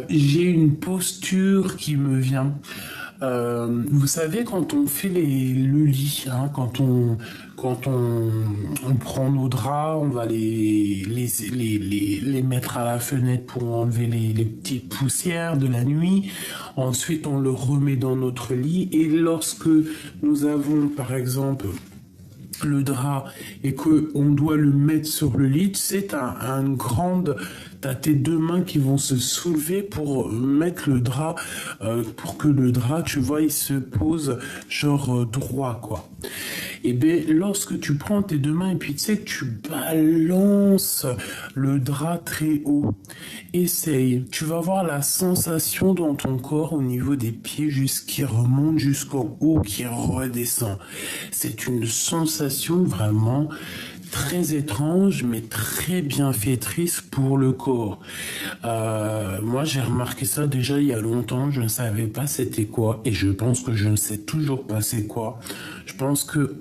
J'ai une posture qui me vient. Vous savez, quand on fait le lit, hein, quand on prend nos draps, on va les mettre à la fenêtre pour enlever les petites poussières de la nuit. Ensuite, on le remet dans notre lit. Et lorsque nous avons, par exemple, le drap et que on doit le mettre sur le lit, c'est t'as tes deux mains qui vont se soulever pour mettre le drap, pour que le drap, tu vois, il se pose genre droit, quoi. Et bien, lorsque tu prends tes deux mains et puis tu sais, tu balances le drap très haut. Essaye. Tu vas voir la sensation dans ton corps au niveau des pieds qui remonte jusqu'au haut, qui redescend. C'est une sensation vraiment très étrange, mais très bienfaitrice pour le corps. Moi, j'ai remarqué ça déjà il y a longtemps. Je ne savais pas c'était quoi, et je pense que je ne sais toujours pas c'est quoi. Je pense que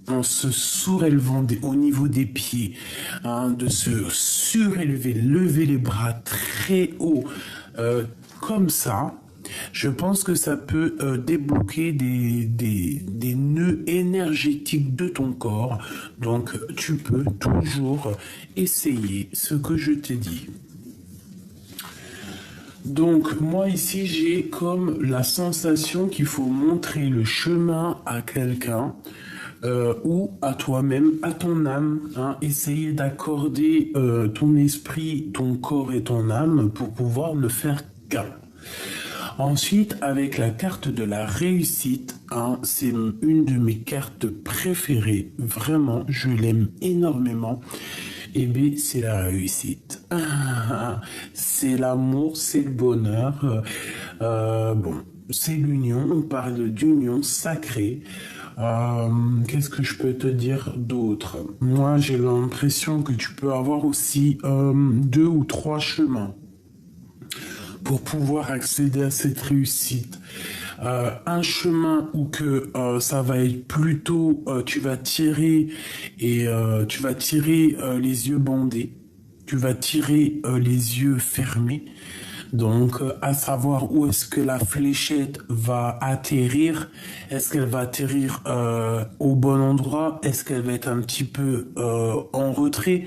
en se surélevant au niveau des pieds, hein, de se surélever, lever les bras très haut, comme ça. Je pense que ça peut débloquer des nœuds énergétiques de ton corps. Donc, tu peux toujours essayer ce que je t'ai dit. Donc, moi ici, j'ai comme la sensation qu'il faut montrer le chemin à quelqu'un ou à toi-même, à ton âme. Hein, essayer d'accorder ton esprit, ton corps et ton âme pour pouvoir ne faire qu'un. Ensuite, avec la carte de la réussite, hein, c'est une de mes cartes préférées. Vraiment, je l'aime énormément. Et bien, c'est la réussite. C'est l'amour, c'est le bonheur. Bon, c'est l'union. On parle d'union sacrée. Qu'est-ce que je peux te dire d'autre? Moi, j'ai l'impression que tu peux avoir aussi 2 ou 3 chemins pour pouvoir accéder à cette réussite. Un chemin où que ça va être plutôt tu vas tirer et tu vas tirer les yeux bandés, tu vas tirer les yeux fermés. Donc, à savoir où est-ce que la fléchette va atterrir. Est-ce qu'elle va atterrir au bon endroit? Est-ce qu'elle va être un petit peu en retrait?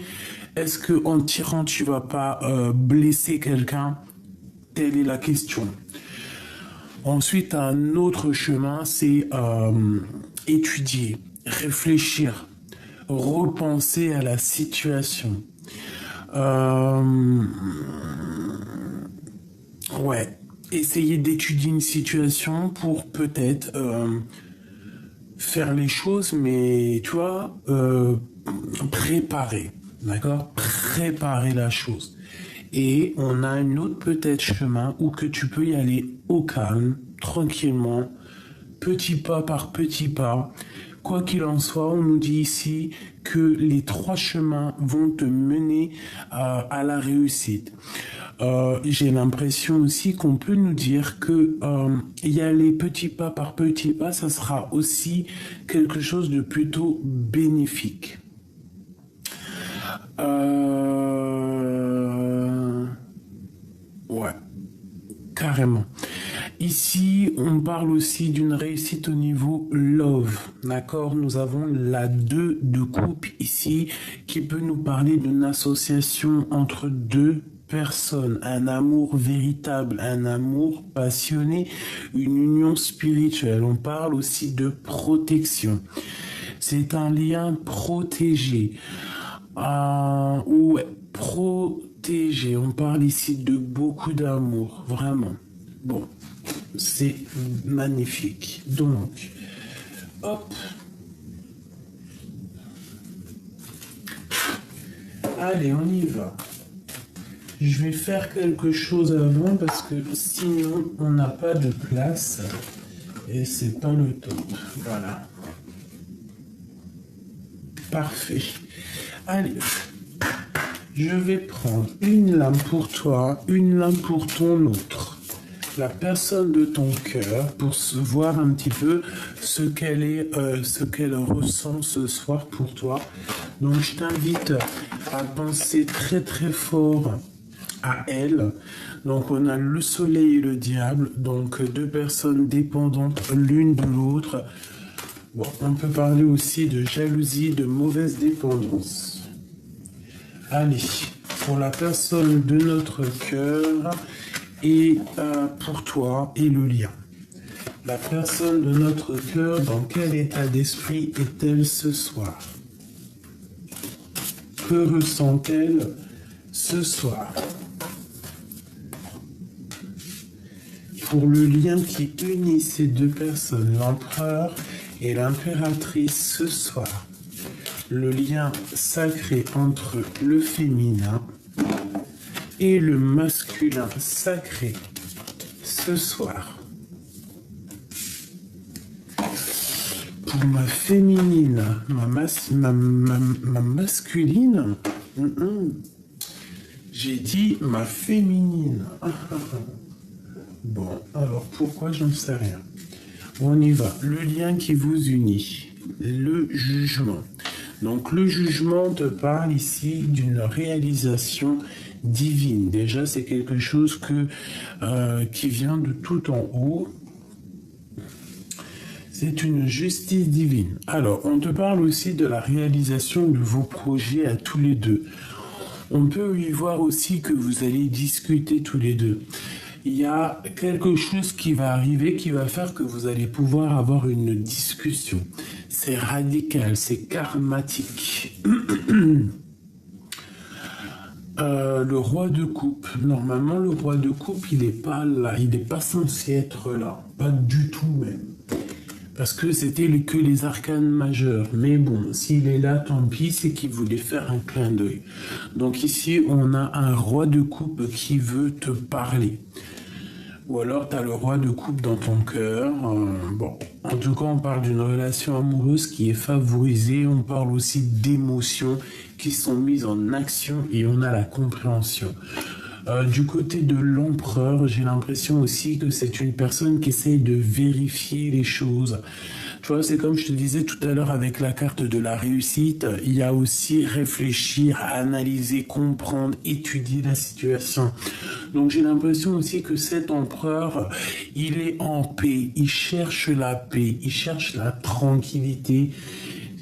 Est-ce que en tirant, tu vas pas blesser quelqu'un? Telle est la question. Ensuite, un autre chemin, c'est étudier, réfléchir, repenser à la situation. Ouais, essayer d'étudier une situation pour peut-être faire les choses, mais tu vois, préparer, d'accord? Préparer la chose. Et on a un autre peut-être chemin où que tu peux y aller au calme, tranquillement, petit pas par petit pas. Quoi qu'il en soit, on nous dit ici que les 3 chemins vont te mener à la réussite. J'ai l'impression aussi qu'on peut nous dire que y aller petit pas par petit pas, ça sera aussi quelque chose de plutôt bénéfique. Ouais, carrément. Ici, on parle aussi d'une réussite au niveau love, d'accord? Nous avons la 2 de coupe ici qui peut nous parler d'une association entre 2 personnes, un amour véritable, un amour passionné, une union spirituelle. On parle aussi de protection. C'est un lien protégé. Ouais, protégé. On parle ici de beaucoup d'amour, vraiment. Bon, c'est magnifique. Donc, hop. Allez, on y va. Je vais faire quelque chose avant parce que sinon, on n'a pas de place. Et c'est pas le top. Voilà. Parfait. Allez. Je vais prendre une lame pour toi, une lame pour ton autre. La personne de ton cœur pour voir un petit peu ce qu'elle ressent ce soir pour toi. Donc je t'invite à penser très très fort à elle. Donc on a le soleil et le diable, donc deux personnes dépendantes l'une de l'autre. Bon, on peut parler aussi de jalousie, de mauvaise dépendance. Allez, pour la personne de notre cœur et pour toi et le lien. La personne de notre cœur, dans quel état d'esprit est-elle ce soir? Que ressent-elle ce soir? Pour le lien qui unit ces deux personnes, l'empereur et l'impératrice ce soir, le lien sacré entre le féminin et le masculin sacré ce soir. Pour ma féminine, ma masculine, j'ai dit ma féminine. Bon, alors pourquoi j'en sais rien. On y va. Le lien qui vous unit, le jugement. Donc le jugement te parle ici d'une réalisation divine. Déjà, c'est quelque chose qui vient de tout en haut. C'est une justice divine. Alors, on te parle aussi de la réalisation de vos projets à tous les deux. On peut y voir aussi que vous allez discuter tous les deux. Il y a quelque chose qui va arriver qui va faire que vous allez pouvoir avoir une discussion. C'est radical, c'est karmatique. Le roi de coupe. Normalement, le roi de coupe, il n'est pas là. Il n'est pas censé être là. Pas du tout même. Parce que c'était que les arcanes majeurs. Mais bon, s'il est là, tant pis, c'est qu'il voulait faire un clin d'œil. Donc ici, on a un roi de coupe qui veut te parler. Ou alors, tu as le roi de coupe dans ton cœur. Bon, en tout cas, on parle d'une relation amoureuse qui est favorisée. On parle aussi d'émotions qui sont mises en action et on a la compréhension. Du côté de l'empereur, j'ai l'impression aussi que c'est une personne qui essaye de vérifier les choses. Tu vois, c'est comme je te disais tout à l'heure avec la carte de la réussite, il y a aussi réfléchir, analyser, comprendre, étudier la situation. Donc j'ai l'impression aussi que cet empereur, il est en paix, il cherche la paix, il cherche la tranquillité.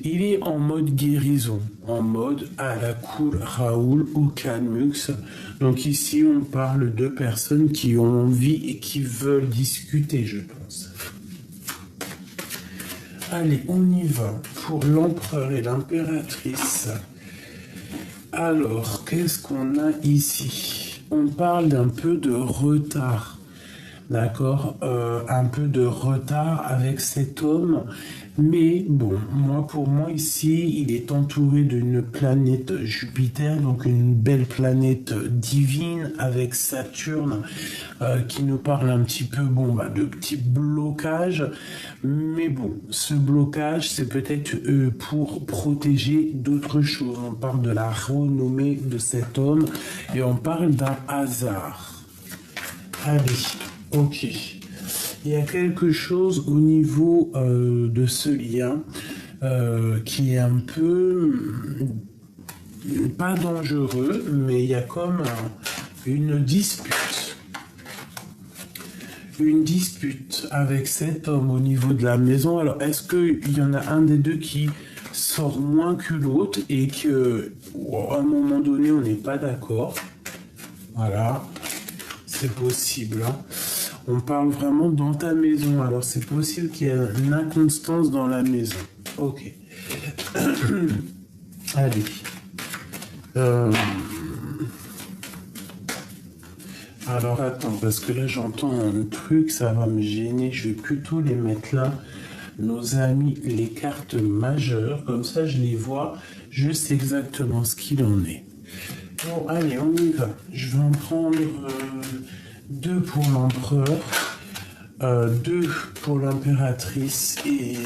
Il est en mode guérison, en mode à la cool Raoul ou Canmux. Donc ici, on parle de personnes qui ont envie et qui veulent discuter, je pense. Allez, on y va pour l'empereur et l'impératrice. Alors, qu'est-ce qu'on a ici? On parle d'un peu de retard. D'accord, un peu de retard avec cet homme, mais bon, pour moi ici, il est entouré d'une planète Jupiter, donc une belle planète divine avec Saturne qui nous parle un petit peu, de petits blocages, mais bon, ce blocage, c'est peut-être pour protéger d'autres choses. On parle de la renommée de cet homme et on parle d'un hasard. Allez. Ok, il y a quelque chose au niveau de ce lien qui est un peu, pas dangereux, mais il y a comme une dispute. Une dispute avec cet homme au niveau de la maison. Alors, est-ce qu'il y en a un des deux qui sort moins que l'autre et qu'à un moment donné, on n'est pas d'accord? Voilà, c'est possible, hein. On parle vraiment dans ta maison. Alors, c'est possible qu'il y ait une inconstance dans la maison. Ok. Allez. Alors, attends, parce que là, j'entends un truc, ça va me gêner. Je vais plutôt les mettre là. Nos amis, les cartes majeures. Comme ça, je les vois. Je sais exactement ce qu'il en est. Bon, allez, on y va. Je vais en prendre... 2 pour l'empereur, 2 pour l'impératrice et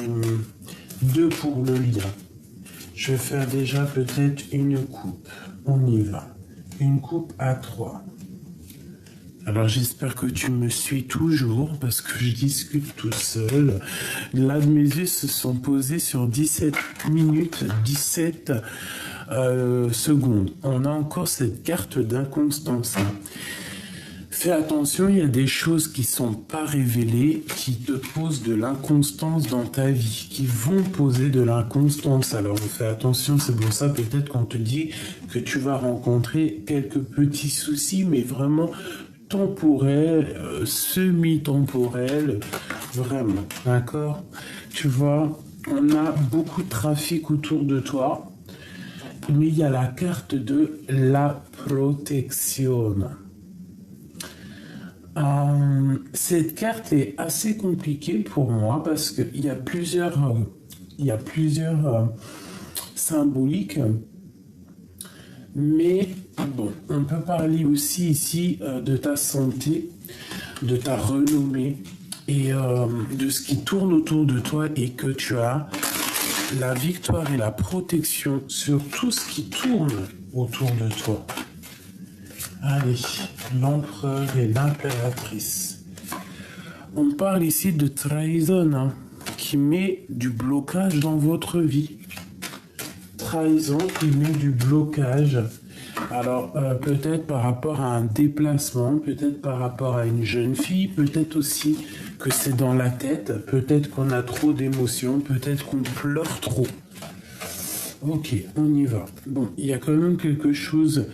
2 pour le lien. Je vais faire déjà peut-être une coupe. On y va. Une coupe à 3. Alors j'espère que tu me suis toujours parce que je discute tout seul. Là, mes yeux se sont posés sur 17 minutes, 17 secondes. On a encore cette carte d'inconstance. Fais attention, il y a des choses qui sont pas révélées, qui te posent de l'inconstance dans ta vie, qui vont poser de l'inconstance. Alors fais attention, c'est pour ça peut-être qu'on te dit que tu vas rencontrer quelques petits soucis, mais vraiment temporels, semi-temporels, vraiment, d'accord? Tu vois, on a beaucoup de trafic autour de toi, mais il y a la carte de la protection. Cette carte est assez compliquée pour moi parce qu'il y a plusieurs symboliques, mais bon, on peut parler aussi ici de ta santé, de ta renommée et de ce qui tourne autour de toi et que tu as la victoire et la protection sur tout ce qui tourne autour de toi. Allez, l'empereur et l'impératrice. On parle ici de trahison, hein, qui met du blocage dans votre vie. Trahison qui met du blocage. Alors, peut-être par rapport à un déplacement, peut-être par rapport à une jeune fille, peut-être aussi que c'est dans la tête, peut-être qu'on a trop d'émotions, peut-être qu'on pleure trop. Ok, on y va. Bon, il y a quand même quelque chose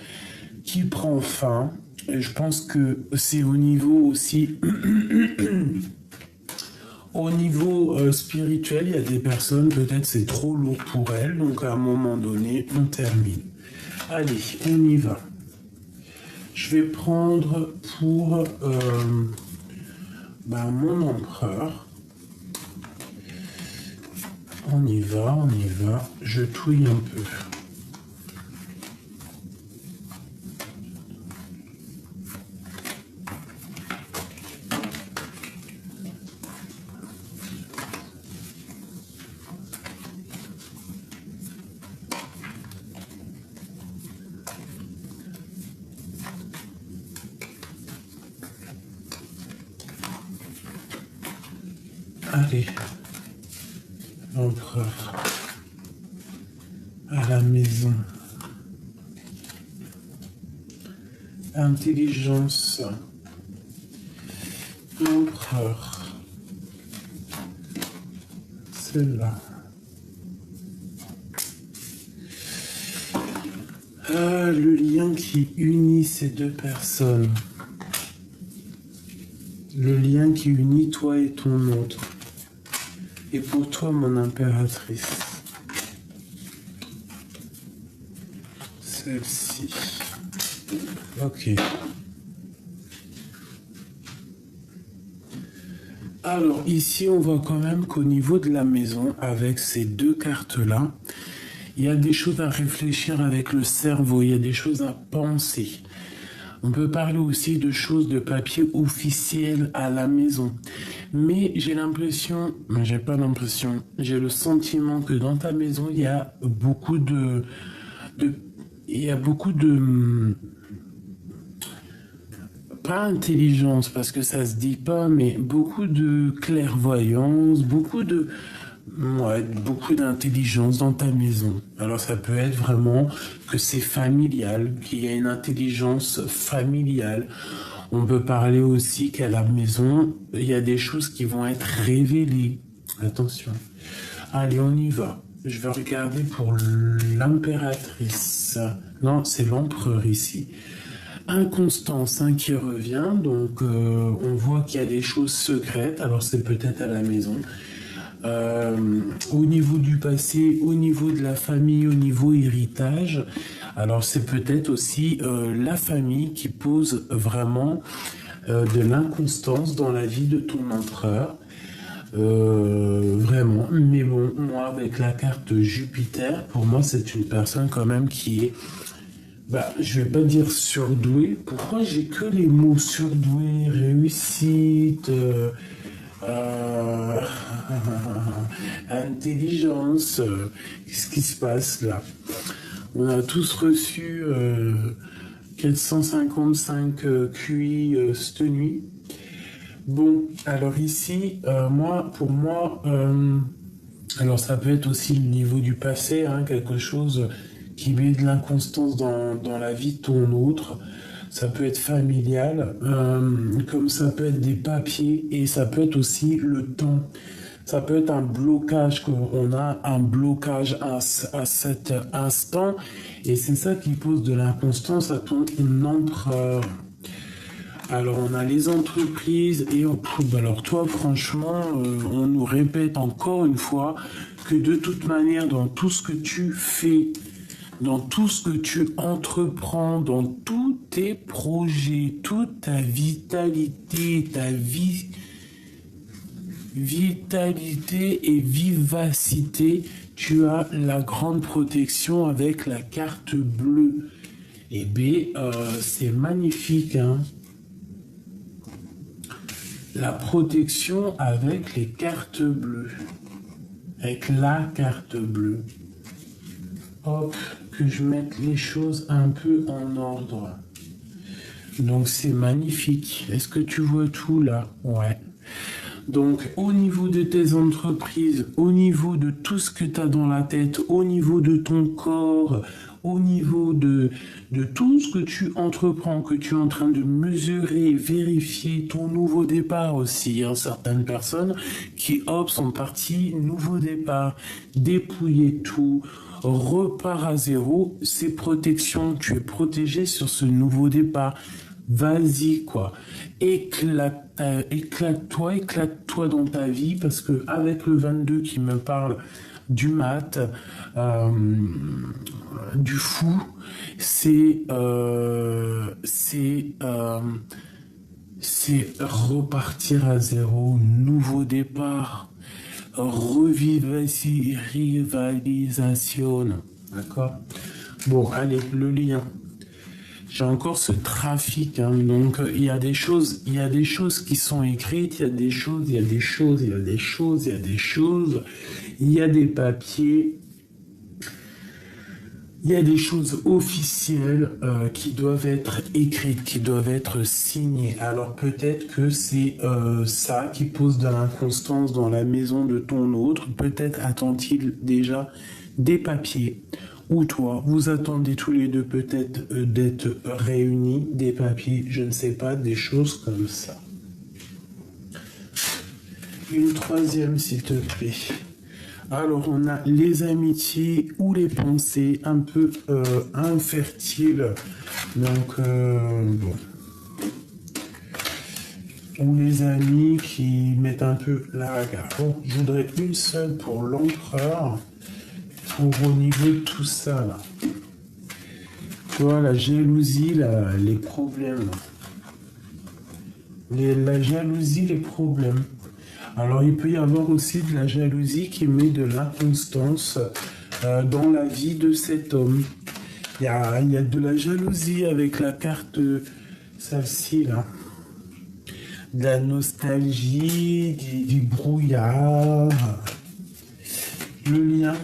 qui prend fin. Et je pense que c'est au niveau aussi au niveau spirituel, il y a des personnes, peut-être c'est trop lourd pour elles, donc à un moment donné, on termine. Allez, on y va. Je vais prendre pour mon empereur. On y va. Je touille un peu. Allez, l'empereur à la maison. Intelligence. L'empereur. Celle-là. Ah, le lien qui unit ces deux personnes. Le lien qui unit toi et ton autre. Et pour toi, mon impératrice, celle-ci. Ok. Alors ici, on voit quand même qu'au niveau de la maison, avec ces deux cartes-là, il y a des choses à réfléchir avec le cerveau, il y a des choses à penser. On peut parler aussi de choses de papier officiel à la maison. Mais j'ai l'impression, mais j'ai pas l'impression, j'ai le sentiment que dans ta maison, il y a beaucoup pas intelligence, parce que ça se dit pas, mais beaucoup de clairvoyance, beaucoup d'intelligence dans ta maison. Alors ça peut être vraiment que c'est familial, qu'il y a une intelligence familiale. On peut parler aussi qu'à la maison, il y a des choses qui vont être révélées. Attention. Allez, on y va. Je vais regarder pour l'impératrice. Non, c'est l'empereur ici. Inconstance qui revient, donc on voit qu'il y a des choses secrètes, alors c'est peut-être à la maison. Au niveau du passé, au niveau de la famille, au niveau héritage, alors c'est peut-être aussi la famille qui pose vraiment de l'inconstance dans la vie de ton empereur. Vraiment, mais bon, moi avec la carte Jupiter, pour moi c'est une personne quand même qui est, je vais pas dire surdouée. Pourquoi j'ai que les mots surdoué, réussite, intelligence, qu'est-ce qui se passe là? On a tous reçu 455 QI cette nuit. Bon, alors ici, pour moi, alors ça peut être aussi le niveau du passé, quelque chose qui met de l'inconstance dans la vie de ton autre. ça peut être familial, comme ça peut être des papiers, et ça peut être aussi le temps. Ça peut être un blocage, qu'on a un blocage à cet instant, et c'est ça qui pose de l'inconstance à ton empereur. Alors, on a les entreprises et alors toi, franchement, on nous répète encore une fois que de toute manière, dans tout ce que tu fais, dans tout ce que tu entreprends, dans tous tes projets, toute ta vitalité, vitalité et vivacité, tu as la grande protection avec la carte bleue. Et B, c'est magnifique, hein. La protection avec les cartes bleues. Avec la carte bleue. Hop, que je mette les choses un peu en ordre. Donc c'est magnifique. Est-ce que tu vois tout là? Ouais. Donc au niveau de tes entreprises, au niveau de tout ce que tu as dans la tête, au niveau de ton corps, au niveau de tout ce que tu entreprends, que tu es en train de mesurer, vérifier ton nouveau départ aussi. Hein, certaines personnes qui hop sont parties, nouveau départ, dépouiller tout, repart à zéro, c'est protection, tu es protégé sur ce nouveau départ. Vas-y, quoi. Éclate-toi dans ta vie, parce que avec le 22 qui me parle du mat, du fou, c'est repartir à zéro, nouveau départ, rivalisation, d'accord? Bon, allez, le lien. J'ai encore ce trafic, hein, donc il y a des choses qui sont écrites, il y a des choses, il y a des papiers, il y a des choses officielles qui doivent être écrites, qui doivent être signées. Alors peut-être que c'est ça qui pose de l'inconstance dans la maison de ton autre, peut-être attend-il déjà des papiers. Ou toi, vous attendez tous les deux peut-être d'être réunis, des papiers, je ne sais pas, des choses comme ça. Une troisième, s'il te plaît. Alors, on a les amitiés ou les pensées un peu infertiles. Donc, bon. Ou les amis qui mettent un peu la bagarre. Bon, je voudrais une seule pour l'empereur. Au niveau de tout ça, là. Tu vois, la jalousie, là, les problèmes. La jalousie, les problèmes. Alors, il peut y avoir aussi de la jalousie qui met de l'inconstance dans la vie de cet homme. Il y a de la jalousie avec la carte, celle-ci, là. De la nostalgie, du brouillard. Le lien.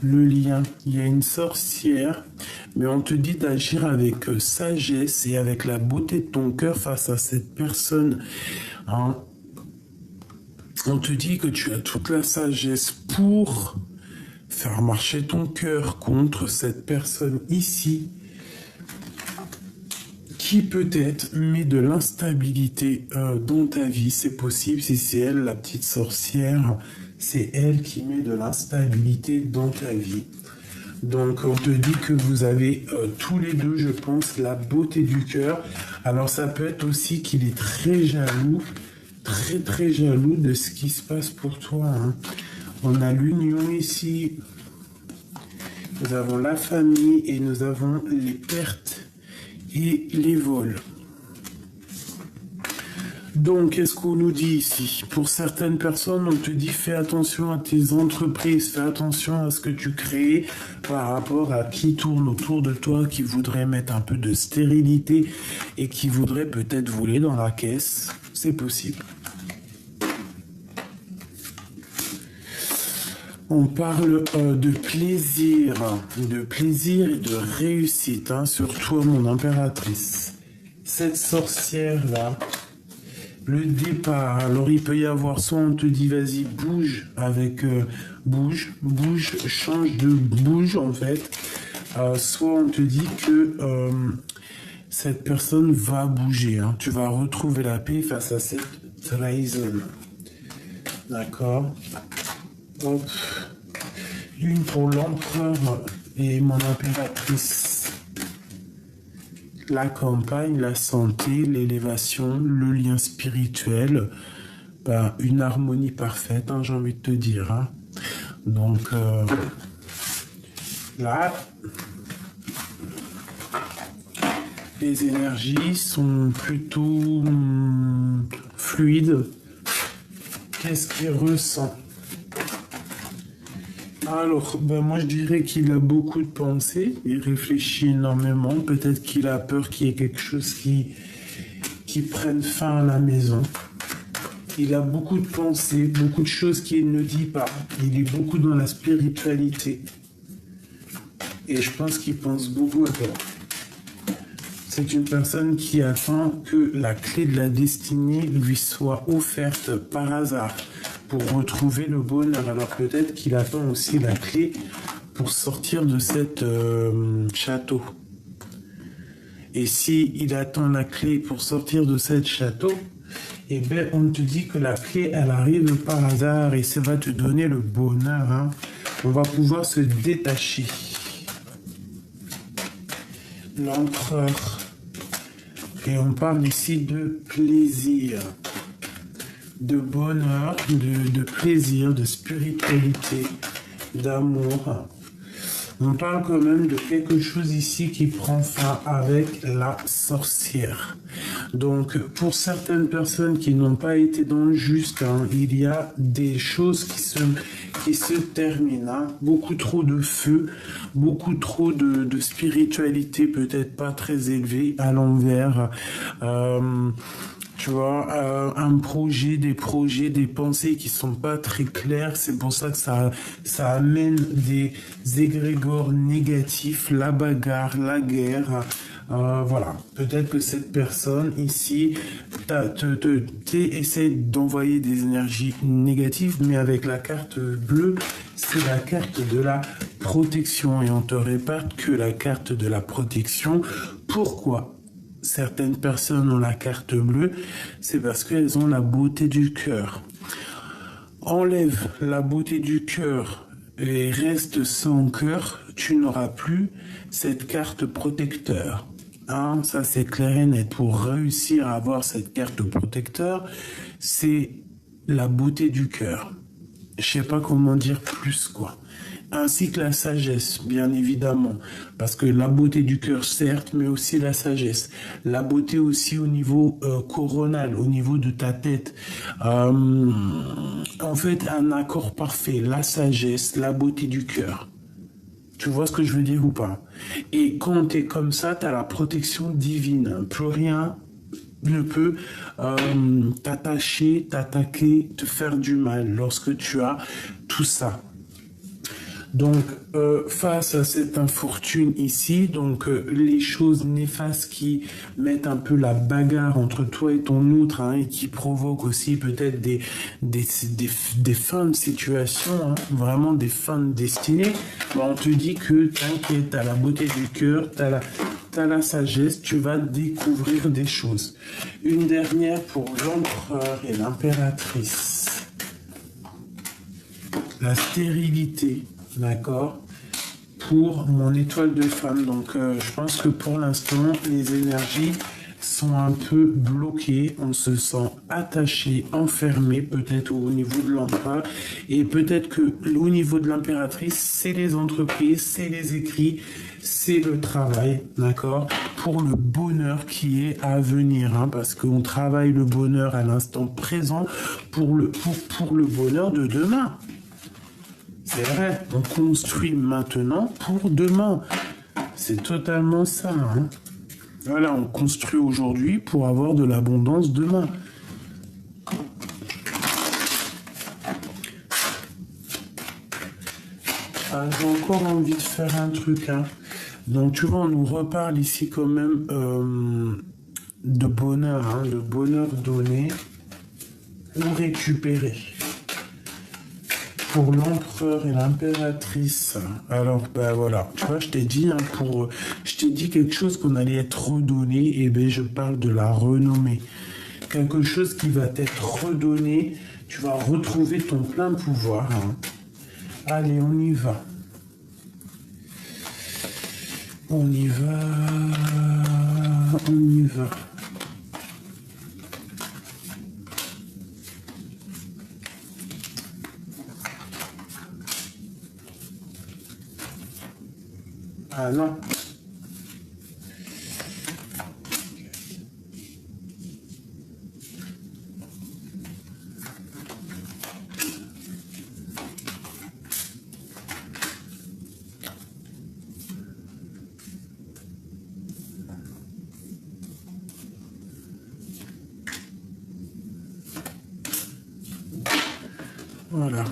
Le lien, il y a une sorcière, mais on te dit d'agir avec sagesse et avec la beauté de ton cœur face à cette personne. Hein. On te dit que tu as toute la sagesse pour faire marcher ton cœur contre cette personne ici, qui peut-être met de l'instabilité dans ta vie. C'est possible, si c'est elle, la petite sorcière, c'est elle qui met de l'instabilité dans ta vie. Donc, on te dit que vous avez tous les deux, je pense, la beauté du cœur. Alors, ça peut être aussi qu'il est très jaloux, très jaloux de ce qui se passe pour toi. Hein. On a l'union ici. Nous avons la famille et nous avons les pertes et les vols. Donc, qu'est-ce qu'on nous dit ici? Pour certaines personnes, on te dit fais attention à tes entreprises, fais attention à ce que tu crées par rapport à qui tourne autour de toi, qui voudrait mettre un peu de stérilité et qui voudrait peut-être voler dans la caisse. C'est possible. On parle de plaisir et de réussite, hein, sur toi, mon impératrice. Cette sorcière-là, le départ, alors il peut y avoir soit on te dit vas-y bouge avec bouge en fait, soit on te dit que cette personne va bouger. Hein. Tu vas retrouver la paix face à cette trahison. D'accord. Hop. Une pour l'empereur et mon impératrice. La campagne, la santé, l'élévation, le lien spirituel. Ben, une harmonie parfaite, hein, j'ai envie de te dire. Hein. Donc, là, les énergies sont plutôt fluides. Qu'est-ce qu'il ressent? Alors, ben moi je dirais qu'il a beaucoup de pensées, il réfléchit énormément, peut-être qu'il a peur qu'il y ait quelque chose qui prenne fin à la maison. Il a beaucoup de pensées, beaucoup de choses qu'il ne dit pas. Il est beaucoup dans la spiritualité. Et je pense qu'il pense beaucoup à toi. C'est une personne qui attend que la clé de la destinée lui soit offerte par hasard pour retrouver le bonheur. Alors peut-être qu'il attend aussi la clé pour sortir de cette château. Et si il attend la clé pour sortir de cette château, eh bien on te dit que la clé elle arrive par hasard et ça va te donner le bonheur. Hein. On va pouvoir se détacher. L'empereur. Et on parle ici de plaisir, de bonheur, de plaisir, de spiritualité, d'amour. On parle quand même de quelque chose ici qui prend fin avec la sorcière. Donc, pour certaines personnes qui n'ont pas été dans le juste, hein, il y a des choses qui se terminent. Hein. Beaucoup trop de feu, beaucoup trop de spiritualité, peut-être pas très élevée à l'envers. Tu vois, un projet, des pensées qui sont pas très claires. C'est pour ça que ça amène des égrégores négatifs, la bagarre, la guerre. Voilà. Peut-être que cette personne ici essaie d'envoyer des énergies négatives, mais avec la carte bleue, c'est la carte de la protection. Et on te répète que la carte de la protection. Pourquoi certaines personnes ont la carte bleue? C'est parce qu'elles ont la beauté du cœur. Enlève la beauté du cœur et reste sans cœur, tu n'auras plus cette carte protecteur. Hein, ça c'est clair et net. Pour réussir à avoir cette carte protecteur, c'est la beauté du cœur. Je sais pas comment dire plus quoi. Ainsi que la sagesse, bien évidemment. Parce que la beauté du cœur, certes, mais aussi la sagesse. La beauté aussi au niveau coronal, au niveau de ta tête. En fait, un accord parfait. La sagesse, la beauté du cœur. Tu vois ce que je veux dire ou pas? Et quand tu es comme ça, tu as la protection divine. Plus rien ne peut t'attacher, t'attaquer, te faire du mal lorsque tu as tout ça. Donc, face à cette infortune ici, donc les choses néfastes qui mettent un peu la bagarre entre toi et ton outre, hein, et qui provoquent aussi peut-être des fins de situation, hein, vraiment des fins de destinée, bah, on te dit que t'inquiète, t'as la beauté du cœur, t'as la sagesse, tu vas découvrir des choses. Une dernière pour l'empereur et l'impératrice. La stérilité. D'accord, pour mon étoile de femme. Donc, je pense que pour l'instant, les énergies sont un peu bloquées. On se sent attaché, enfermé, peut-être au niveau de l'empereur. Et peut-être que au niveau de l'impératrice, c'est les entreprises, c'est les écrits, c'est le travail. D'accord, pour le bonheur qui est à venir. Hein, parce qu'on travaille le bonheur à l'instant présent pour le bonheur de demain. C'est vrai, on construit maintenant pour demain. C'est totalement ça. Hein. Voilà, on construit aujourd'hui pour avoir de l'abondance demain. J'ai encore envie de faire un truc. Hein. Donc tu vois, on nous reparle ici quand même de bonheur, hein, de bonheur donné ou récupéré. pour l'empereur et l'impératrice. Alors, ben voilà, tu vois, je t'ai dit, hein, je t'ai dit quelque chose qu'on allait être redonné, et ben je parle de la renommée. Quelque chose qui va t'être redonné, tu vas retrouver ton plein pouvoir. Hein. Allez, on y va. On y va. On y va. Ah non. Voilà.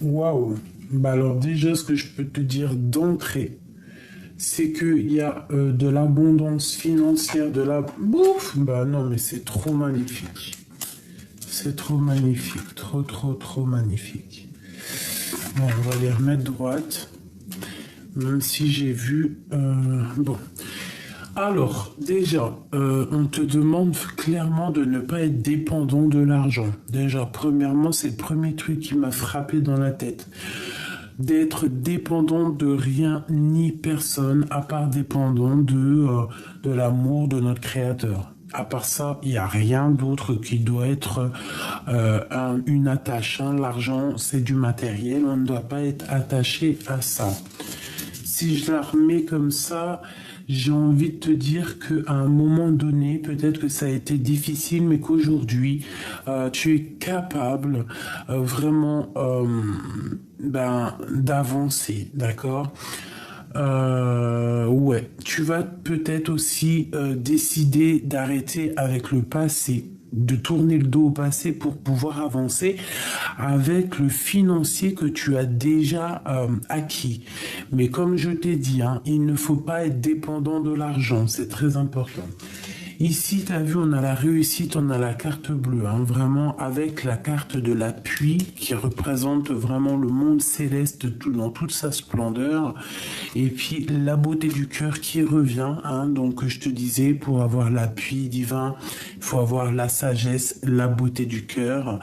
Waouh. Bah alors déjà, ce que je peux te dire d'entrée, c'est qu'il y a de l'abondance financière, de la bouffe. Bah non, mais c'est trop magnifique. C'est trop magnifique. Trop, trop, trop magnifique. Bon, on va les remettre droite. Même si j'ai vu... bon. Alors, déjà, on te demande clairement de ne pas être dépendant de l'argent. Déjà, premièrement, c'est le premier truc qui m'a frappé dans la tête. D'être dépendant de rien ni personne, à part dépendant de l'amour de notre Créateur. À part ça, il n'y a rien d'autre qui doit être une attache. Hein. L'argent, c'est du matériel, on ne doit pas être attaché à ça. Si je la remets comme ça, j'ai envie de te dire qu'à un moment donné, peut-être que ça a été difficile, mais qu'aujourd'hui, tu es capable vraiment d'avancer, d'accord? Ouais, tu vas peut-être aussi décider d'arrêter avec le passé, de tourner le dos au passé pour pouvoir avancer avec le financier que tu as déjà acquis. Mais comme je t'ai dit, hein, il ne faut pas être dépendant de l'argent, c'est très important. Ici, tu as vu, on a la réussite, on a la carte bleue, hein, vraiment avec la carte de l'appui qui représente vraiment le monde céleste dans toute sa splendeur. Et puis la beauté du cœur qui revient, hein, donc je te disais, pour avoir l'appui divin, il faut avoir la sagesse, la beauté du cœur.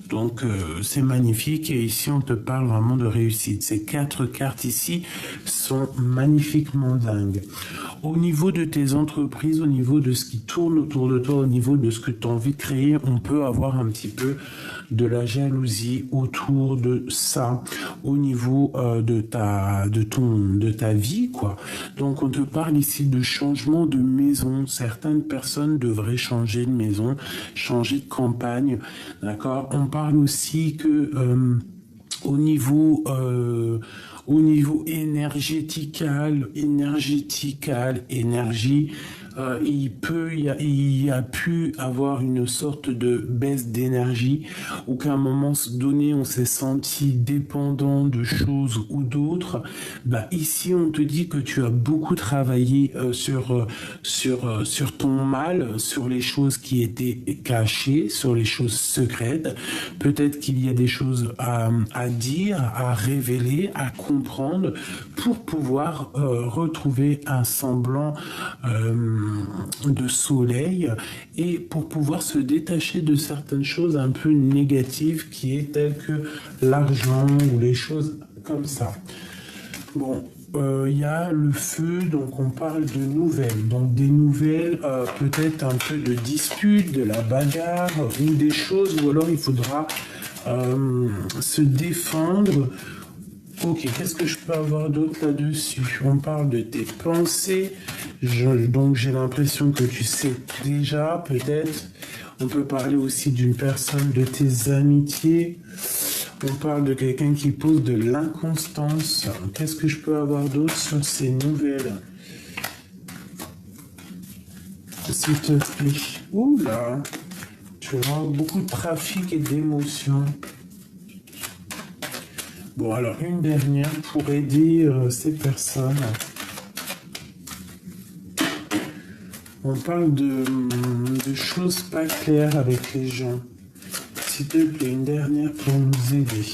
Donc c'est magnifique et ici on te parle vraiment de réussite. Ces 4 cartes ici sont magnifiquement dingues. Au niveau de tes entreprises, au niveau de ce qui tourne autour de toi, au niveau de ce que tu as envie de créer, on peut avoir un petit peu de la jalousie autour de ça, au niveau de ta vie, quoi. Donc on te parle ici de changement de maison. Certaines personnes devraient changer de maison, changer de campagne, d'accord. On parle aussi que au niveau énergétical, énergie, il y a pu avoir une sorte de baisse d'énergie ou qu'à un moment donné on s'est senti dépendant de choses ou d'autres. Bah ici on te dit que tu as beaucoup travaillé sur ton mal, sur les choses qui étaient cachées, sur les choses secrètes. Peut-être qu'il y a des choses à dire, à révéler, à comprendre pour pouvoir retrouver un semblant de soleil et pour pouvoir se détacher de certaines choses un peu négatives qui est telles que l'argent ou les choses comme ça. Bon, il y a le feu, donc on parle de nouvelles. Donc des nouvelles, peut-être un peu de dispute, de la bagarre ou des choses, ou alors il faudra se défendre. Ok, qu'est-ce que je peux avoir d'autre là-dessus? On parle de tes pensées, donc j'ai l'impression que tu sais déjà, peut-être. On peut parler aussi d'une personne, de tes amitiés. On parle de quelqu'un qui pose de l'inconstance. Qu'est-ce que je peux avoir d'autre sur ces nouvelles? S'il te plaît. Oula, tu vois, beaucoup de trafic et d'émotions. Bon, alors une dernière pour aider ces personnes. On parle de choses pas claires avec les gens. S'il te plaît, une dernière pour nous aider.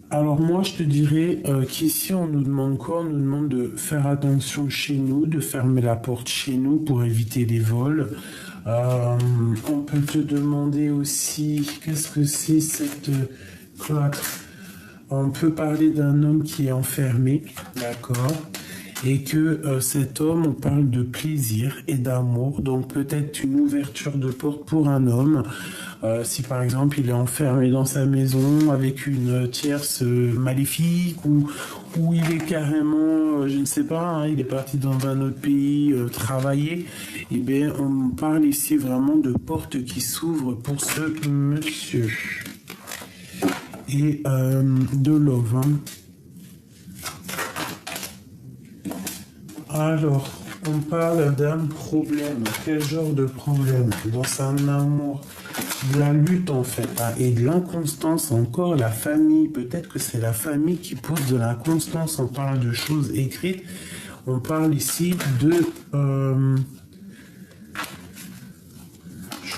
Alors moi, je te dirais qu'ici, on nous demande quoi? On nous demande de faire attention chez nous, de fermer la porte chez nous pour éviter les vols. On peut te demander aussi, qu'est-ce que c'est cette cloître? On peut parler d'un homme qui est enfermé, d'accord? Et que cet homme, on parle de plaisir et d'amour, donc peut-être une ouverture de porte pour un homme. Si par exemple il est enfermé dans sa maison avec une tierce maléfique ou il est carrément, je ne sais pas, hein, il est parti dans un autre pays travailler, et bien on parle ici vraiment de portes qui s'ouvrent pour ce monsieur. Et de love, hein. Alors, on parle d'un problème. Quel genre de problème? Dans un amour, de la lutte en fait, hein, et de l'inconstance encore, la famille. Peut-être que c'est la famille qui pose de l'inconstance. On parle de choses écrites. On parle ici de... je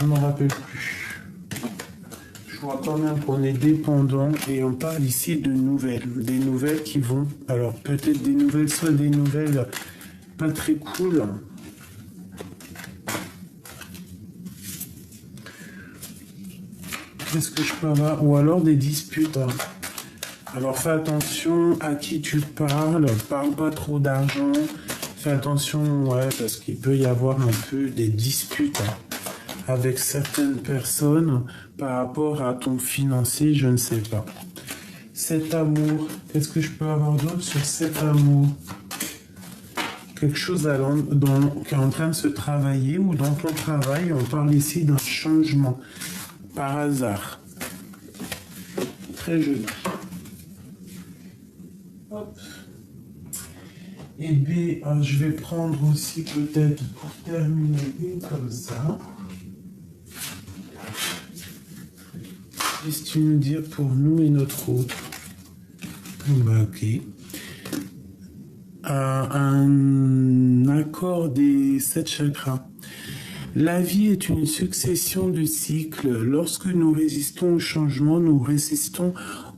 ne me rappelle plus. Je vois quand même qu'on est dépendant et on parle ici de nouvelles. Des nouvelles qui vont... Alors, peut-être des nouvelles, soit des nouvelles... pas très cool. Qu'est-ce que je peux avoir? Ou alors des disputes. Alors fais attention à qui tu parles. Parle pas trop d'argent. Fais attention, ouais, parce qu'il peut y avoir un peu des disputes avec certaines personnes par rapport à ton financier, je ne sais pas. Cet amour. Qu'est-ce que je peux avoir d'autre sur cet amour? Quelque chose qui est en train de se travailler ou dans ton travail, on parle ici d'un changement par hasard. Très joli. Hop. Et B, je vais prendre aussi peut-être pour terminer une comme ça. Qu'est-ce que tu nous dis pour nous et notre autre? Bah, ok. Un accord des 7 chakras. La vie est une succession de cycles. Lorsque nous résistons au changement, nous résistons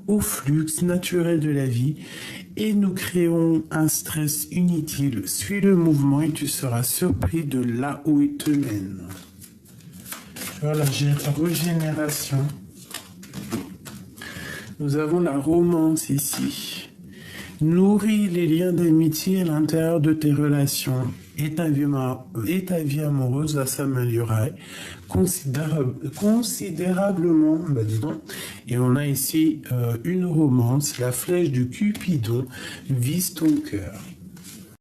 au flux naturel de la vie et nous créons un stress inutile. Suis le mouvement et tu seras surpris de là où il te mène. Voilà, j'ai la régénération. Nous avons la romance ici. Nourris les liens d'amitié à l'intérieur de tes relations et ta vie amoureuse va s'améliorer considérablement. Bah, dis donc. Et on a ici une romance, la flèche du Cupidon vise ton cœur.